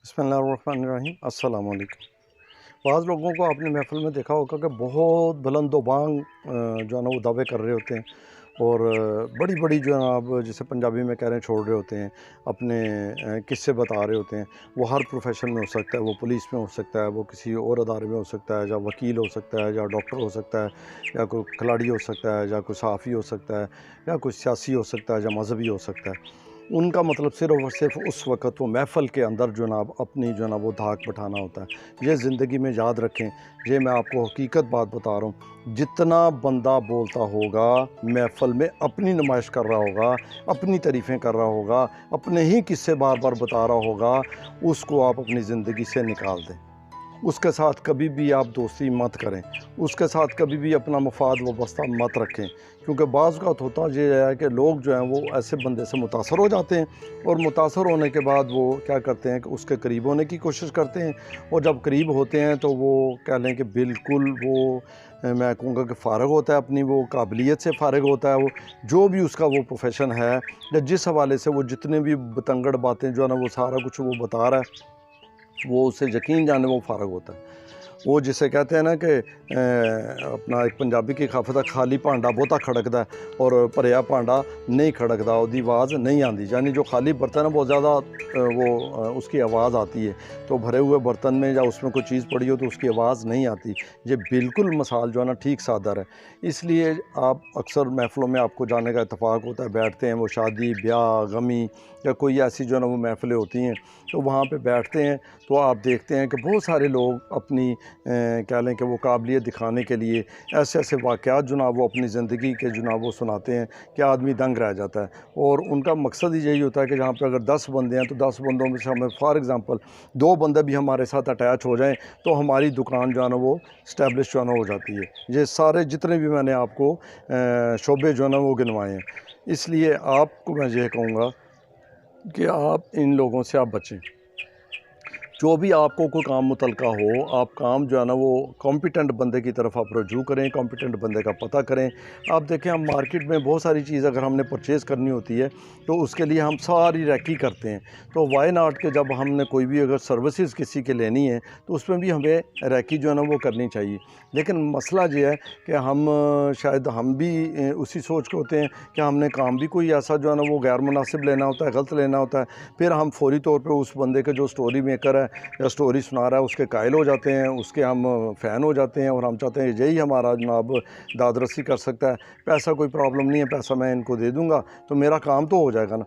बिस्मिल्लाहिर्रहमानिर्रहीम अस्सलाम वालेकुम। बाज़ लोगों को आपने महफ़िल में देखा होगा कि बहुत बुलंदोबांग जो है ना वो दावे कर रहे होते हैं और बड़ी-बड़ी जो है आप जिसे पंजाबी में कह रहे हैं छोड़ रहे होते हैं, अपने किस्से बता रहे होते हैं। वो हर प्रोफ़ेशन में हो सकता है, वो पुलिस में हो सकता है, वो किसी और अदारे में हो सकता है, या वकील हो सकता है, या डॉक्टर हो सकता है, या कोई खिलाड़ी हो सकता है, या कोई सहाफ़ी हो सकता है, या कोई सियासी हो सकता है, या मज़हबी हो सकता है। उनका मतलब सिर्फ़ और सिर्फ़ उस वक़्त वो महफ़िल के अंदर जो ना अपनी जो ना वो धाक बिठाना होता है। ये ज़िंदगी में याद रखें, ये मैं आपको हकीकत बात बता रहा हूँ। जितना बंदा बोलता होगा महफ़िल में अपनी नुमाइश कर रहा होगा, अपनी तारीफ़ें कर रहा होगा, अपने ही किस्से बार-बार बता रहा होगा, उसको आप अपनी ज़िंदगी से निकाल दें। उसके साथ कभी भी आप दोस्ती मत करें, उसके साथ कभी भी अपना मफ़ाद वाबस्ता मत रखें, क्योंकि बाज़ औक़ात होता ये है कि लोग जो हैं वो ऐसे बंदे से मुतासर हो जाते हैं और मुतासर होने के बाद वो क्या करते हैं कि उसके करीब होने की कोशिश करते हैं, और जब करीब होते हैं तो वो कह लें कि बिल्कुल वो मैं कहूँगा कि फ़ारिग होता है, अपनी वो काबिलियत से फ़ारिग होता है। वो जो भी उसका वो प्रोफ़ेशन है या जिस हवाले से वो जितने भी बतंगड़ बातें जो है ना वो सारा कुछ वो बता रहा है, वो उससे यकीन जाने वो फ़ारिग होता है। वो जिसे कहते हैं ना कि अपना एक पंजाबी की कहावत है, खाली भांडा बहुता खड़कदा है और भरिया भांडा नहीं खड़कदा, ओहदी आवाज़ नहीं आती। यानी जो खाली बर्तन है बहुत ज़्यादा उसकी आवाज़ आती है, तो भरे हुए बर्तन में या उसमें कोई चीज़ पड़ी हो तो उसकी आवाज़ नहीं आती। ये बिल्कुल मिसाल जो है ना ठीक सादर है। इसलिए आप अक्सर महफ़िलों में आपको जाने का इत्तेफ़ाक होता है, बैठते हैं, वो शादी, ब्याह, गमी या कोई ऐसी जो है ना वो महफ़िलें होती हैं, तो वहाँ पे बैठते हैं तो आप देखते हैं कि बहुत सारे लोग अपनी कह लें कि वो काबिलियत दिखाने के लिए ऐसे-ऐसे वाक़यात जो ना वो अपनी ज़िंदगी के जो ना वो सुनाते हैं कि आदमी दंग रह जाता है। और उनका मकसद ही यही होता है कि जहाँ पे अगर 10 बंदे हैं तो 10 बंदों में से हमें फ़ॉर एग्ज़ाम्पल 2 बंदे भी हमारे साथ अटैच हो जाएँ तो हमारी दुकान जो है ना वो इस्टैब्लिश जो है ना हो जाती है। ये सारे जितने भी मैंने आपको शोबे जो है ना वो गिनवाए हैं। इसलिए आपको मैं ये कहूँगा कि आप इन लोगों से आप बचें। जो भी आपको कोई काम मुतलका हो, आप काम जो है ना वो कॉम्पिटेंट बंदे की तरफ आप रुजू करें, कॉम्पिटेंट बंदे का पता करें। आप देखें हम मार्केट में बहुत सारी चीज़ अगर हमने परचेज़ करनी होती है, तो उसके लिए हम सारी रैकी करते हैं। तो व्हाई नॉट कि जब हमने कोई भी अगर सर्विसेज़ किसी की लेनी है, तो उसमें भी हमें रैकी जो है ना वो करनी चाहिए। लेकिन मसला ये है कि हम शायद हम भी उसी सोच के होते हैं कि हमने काम भी कोई ऐसा जो है ना वो गैर मुनासिब लेना होता है, गलत लेना होता है। फिर हम फ़ौरी तौर पे उस बंदे के जो स्टोरी मेकर है या स्टोरी सुना रहा है उसके कायल हो जाते हैं, उसके हम फ़ैन हो जाते हैं और हम चाहते हैं यही हमारा जनाब दाद रसी कर सकता है। पैसा कोई प्रॉब्लम नहीं है, पैसा मैं इनको दे दूँगा तो मेरा काम तो हो जाएगा ना।